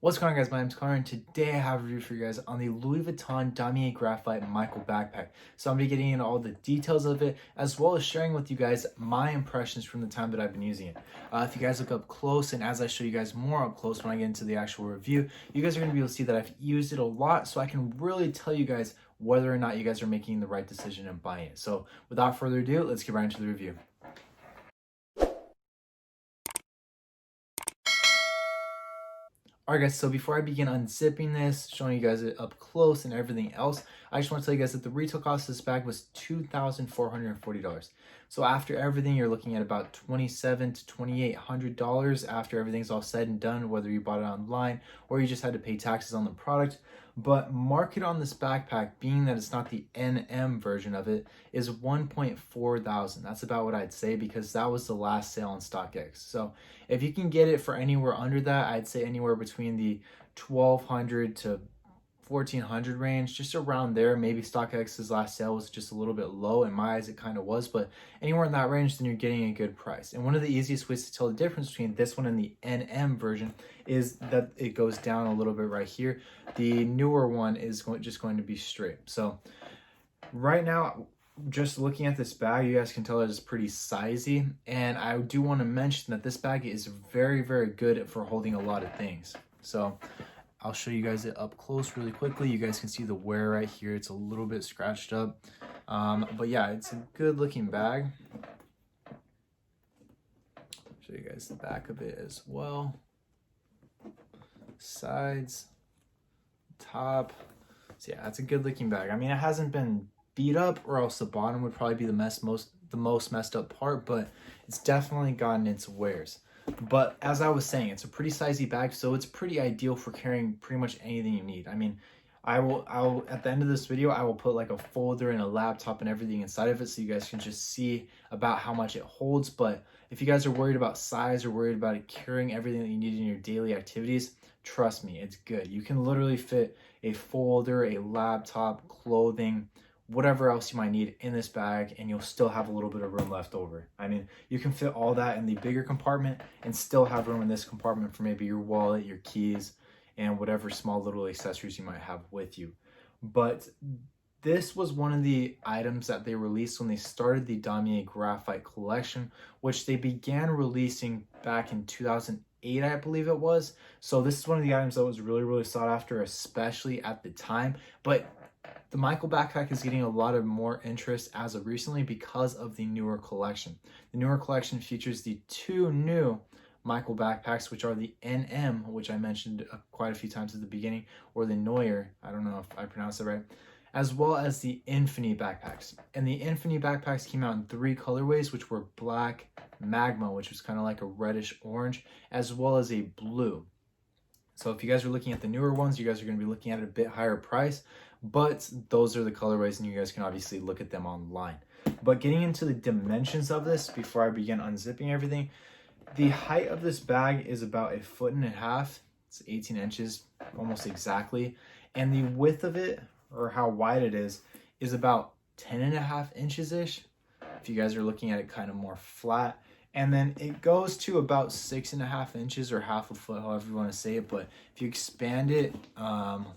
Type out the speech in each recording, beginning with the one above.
What's going on, guys? My name's Connor, and today I have a review for you guys on the Louis Vuitton Damier Graphite Michael backpack. So I'm going to be getting into all the details of it, as well as sharing with you guys my impressions from the time that I've been using it. If you guys look up close, and as I show you guys more up close when I get into the actual review, you guys are going to be able to see that I've used it a lot, so I can really tell you guys whether or not you guys are making the right decision in buying it. So without further ado, let's get right into the review. Alright guys, so before I begin unzipping this, showing you guys it up close and everything else, I just want to tell you guys that the retail cost of this bag was $2,440. So after everything, you're looking at about $2,700 to $2,800 after everything's all said and done, whether you bought it online or you just had to pay taxes on the product. But market on this backpack, being that it's not the NM version of it, is $1.4 thousand. That's about what I'd say, because that was the last sale on Stockx. So if you can get it for anywhere under that, I'd say anywhere between the 1,200 to 1,400 range, just around there. Maybe Stockx's last sale was just a little bit low. In my eyes, it kind of was, but anywhere in that range, then you're getting a good price. And one of the easiest ways to tell the difference between this one and the NM version is that it goes down a little bit right here. The newer one is just going to be straight. So right now, just looking at this bag, you guys can tell that it's pretty sizey. And I do want to mention that this bag is very, very good for holding a lot of things. So I'll show you guys it up close really quickly. You guys can see the wear right here. It's a little bit scratched up. But yeah, it's a good looking bag. Show you guys the back of it as well. Sides, top. So yeah, it's a good looking bag. I mean, it hasn't been beat up, or else the bottom would probably be the most messed up part, but it's definitely gotten its wears. But as I was saying, it's a pretty sizey bag, so it's pretty ideal for carrying pretty much anything you need. I mean, I'll at the end of this video, I will put like a folder and a laptop and everything inside of it, so you guys can just see about how much it holds. But if you guys are worried about size or worried about it carrying everything that you need in your daily activities, trust me, it's good. You can literally fit a folder, a laptop, clothing, whatever else you might need in this bag, and you'll still have a little bit of room left over. I mean, you can fit all that in the bigger compartment and still have room in this compartment for maybe your wallet, your keys, and whatever small little accessories you might have with you. But this was one of the items that they released when they started the Damier Graphite collection, which they began releasing back in 2008, I believe it was. So this is one of the items that was really, really sought after, especially at the time. But the Michael backpack is getting a lot of more interest as of recently because of the newer collection. The newer collection features the two new Michael backpacks, which are the NM, which I mentioned quite a few times at the beginning, or the Neuer, I don't know if I pronounced it right, as well as the Infinity backpacks. And the Infinity backpacks came out in three colorways, which were black, magma, which was kind of like a reddish orange, as well as a blue. So if you guys are looking at the newer ones, you guys are going to be looking at a bit higher price, but those are the colorways, and you guys can obviously look at them online. But getting into the dimensions of this before I begin unzipping everything, the height of this bag is about 1.5 feet. It's 18 inches, almost exactly. And the width of it, or how wide it is about 10.5 inches-ish. If you guys are looking at it kind of more flat. And then it goes to about 6.5 inches, or half a foot, however you want to say it. But if you expand it,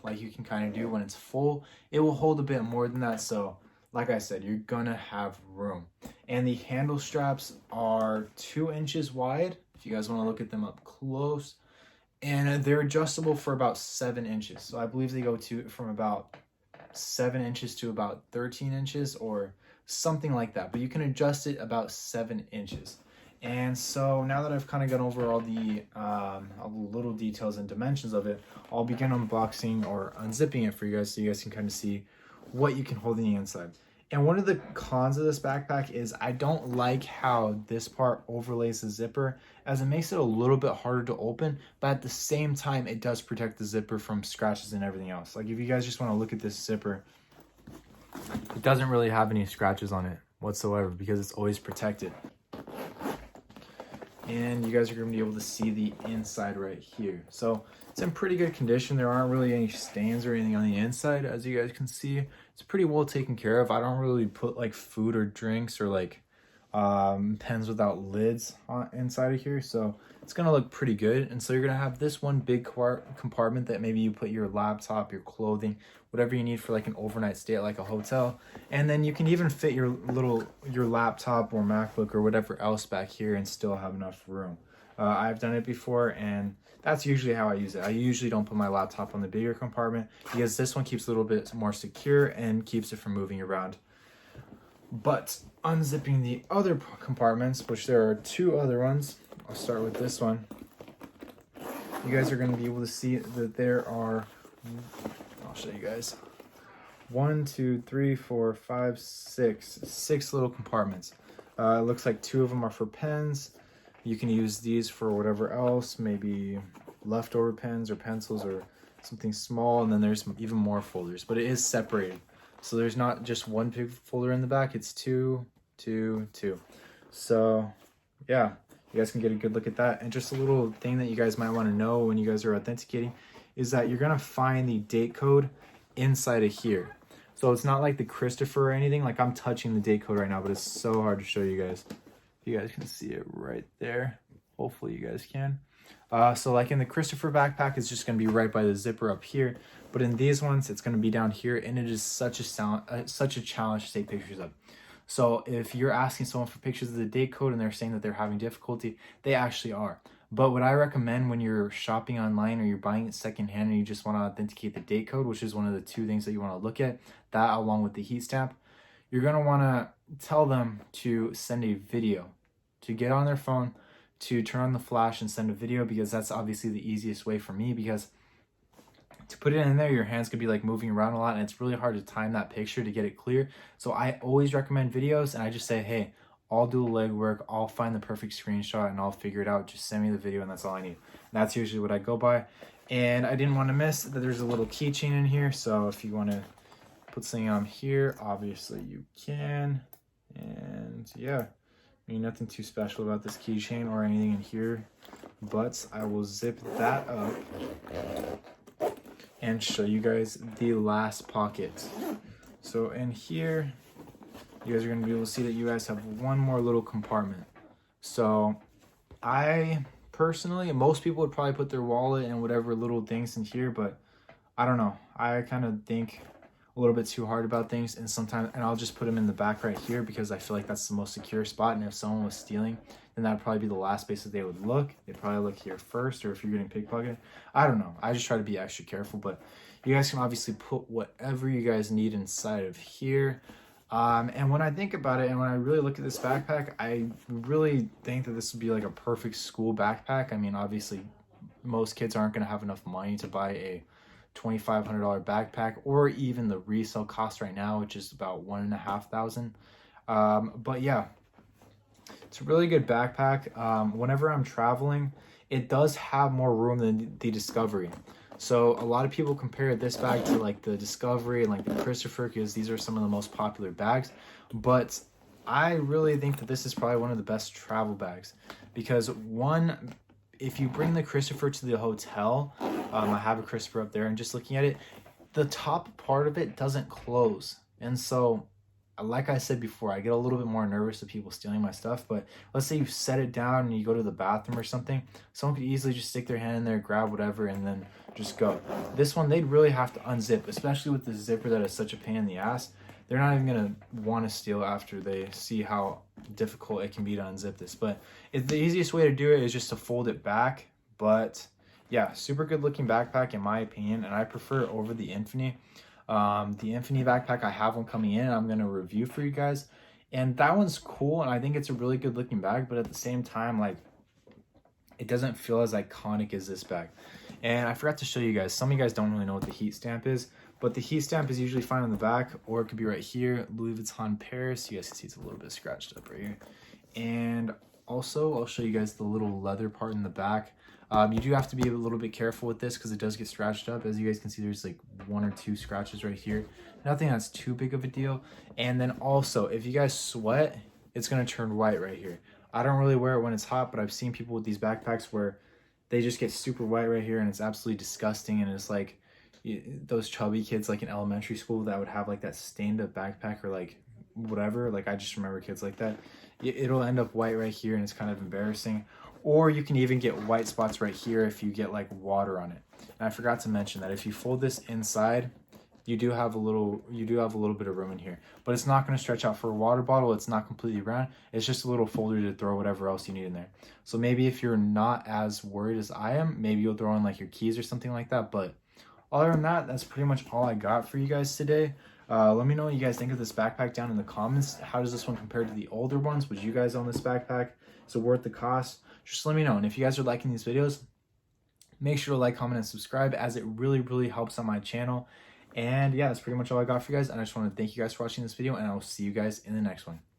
like you can kind of do when it's full, it will hold a bit more than that. So like I said, you're gonna have room. And the handle straps are 2 inches wide, if you guys want to look at them up close. And they're adjustable for about 7 inches. So I believe they go from about 7 inches to about 13 inches or something like that. But you can adjust it about 7 inches. And so now that I've kind of gone over all the little details and dimensions of it, I'll begin unboxing or unzipping it for you guys, so you guys can kind of see what you can hold in the inside. And one of the cons of this backpack is I don't like how this part overlays the zipper, as it makes it a little bit harder to open, but at the same time, it does protect the zipper from scratches and everything else. Like if you guys just want to look at this zipper, it doesn't really have any scratches on it whatsoever because it's always protected. And you guys are going to be able to see the inside right here. So it's in pretty good condition. There aren't really any stains or anything on the inside, as you guys can see. It's pretty well taken care of. I don't really put like food or drinks or like pens without lids inside of here, so it's gonna look pretty good. And so you're gonna have this one big compartment that maybe you put your laptop, your clothing, whatever you need for like an overnight stay at like a hotel. And then you can even fit your laptop or MacBook or whatever else back here and still have enough room. I've done it before, and that's usually how I use it. I usually don't put my laptop on the bigger compartment because this one keeps it a little bit more secure and keeps it from moving around. But unzipping the other compartments, which there are two other ones, I'll start with this one. You guys are going to be able to see that there are, I'll show you guys, 1, 2, 3, 4, 5, 6 little compartments. It looks like 2 of them are for pens. You can use these for whatever else, maybe leftover pens or pencils or something small, and then there's even more folders, but it is separated. So there's not just one big folder in the back, it's 2, 2, 2. So yeah, you guys can get a good look at that. And just a little thing that you guys might want to know when you guys are authenticating is that you're gonna find the date code inside of here. So it's not like the Christopher or anything, like I'm touching the date code right now, but it's so hard to show you guys. You guys can see it right there. Hopefully you guys can. So like in the Christopher backpack, it's just going to be right by the zipper up here. But in these ones, it's going to be down here, and it is such a challenge to take pictures of. So if you're asking someone for pictures of the date code and they're saying that they're having difficulty, they actually are. But what I recommend when you're shopping online or you're buying it secondhand and you just want to authenticate the date code, which is one of the 2 things that you want to look at, that along with the heat stamp, you're going to want to tell them to send a video, to get on their phone, to turn on the flash and send a video, because that's obviously the easiest way for me, because to put it in there, your hands could be like moving around a lot and it's really hard to time that picture to get it clear. So I always recommend videos, and I just say, hey, I'll do the legwork, I'll find the perfect screenshot and I'll figure it out. Just send me the video and that's all I need. And that's usually what I go by. And I didn't want to miss that there's a little keychain in here. So if you want to put something on here, obviously you can. And yeah, I mean, nothing too special about this keychain or anything in here, but I will zip that up and show you guys the last pocket. So in here, you guys are going to be able to see that you guys have one more little compartment. So I personally, most people would probably put their wallet and whatever little things in here, but I don't know. I kind of think a little bit too hard about things, and sometimes, and I'll just put them in the back right here because I feel like that's the most secure spot. And if someone was stealing, then that'd probably be the last place that they would look. They'd probably look here first, or if you're getting pickpocketed, I don't know. I just try to be extra careful, but you guys can obviously put whatever you guys need inside of here. And when I think about it, and when I really look at this backpack, I really think that this would be like a perfect school backpack. I mean, obviously, most kids aren't going to have enough money to buy a $2,500 backpack, or even the resale cost right now, which is about $1,500. But yeah, it's a really good backpack. Whenever I'm traveling, it does have more room than the Discovery. So a lot of people compare this bag to like the Discovery and like the Christopher, because these are some of the most popular bags. But I really think that this is probably one of the best travel bags, because one, if you bring the Christopher to the hotel, I have a Christopher up there, and just looking at it, the top part of it doesn't close. And so, like I said before, I get a little bit more nervous of people stealing my stuff. But let's say you set it down and you go to the bathroom or something, someone could easily just stick their hand in there, grab whatever, and then just go. This one, they'd really have to unzip, especially with the zipper that is such a pain in the ass. They're not even going to want to steal after they see how difficult it can be to unzip this. But the easiest way to do it is just to fold it back. But yeah, super good looking backpack in my opinion, and I prefer it over the Infinity. The Infinity backpack, I have one coming in, and I'm going to review for you guys. And that one's cool, and I think it's a really good looking bag, but at the same time, like, it doesn't feel as iconic as this bag. And I forgot to show you guys, some of you guys don't really know what the heat stamp is, but the heat stamp is usually found on the back, or it could be right here, Louis Vuitton Paris. You guys can see it's a little bit scratched up right here. And also, I'll show you guys the little leather part in the back. You do have to be a little bit careful with this because it does get scratched up. As you guys can see, there's like 1 or 2 scratches right here. Nothing that's too big of a deal. And then also, if you guys sweat, it's going to turn white right here. I don't really wear it when it's hot, but I've seen people with these backpacks where they just get super white right here, and it's absolutely disgusting. And it's like those chubby kids like in elementary school that would have like that stained up backpack, or like whatever. Like I just remember kids like that. It'll end up white right here and it's kind of embarrassing. Or you can even get white spots right here if you get like water on it. And I forgot to mention that if you fold this inside, you do have a little bit of room in here, but it's not going to stretch out for a water bottle. It's not completely round. It's just a little folder to throw whatever else you need in there. So maybe if you're not as worried as I am, maybe you'll throw in like your keys or something like that. But other than that, that's pretty much all I got for you guys today. Let me know what you guys think of this backpack down in the comments. How does this one compare to the older ones? Would you guys own this backpack? Is it worth the cost? Just let me know. And if you guys are liking these videos, make sure to like, comment, and subscribe, as it really helps on my channel. And yeah, that's pretty much all I got for you guys. And I just want to thank you guys for watching this video, and I will see you guys in the next one.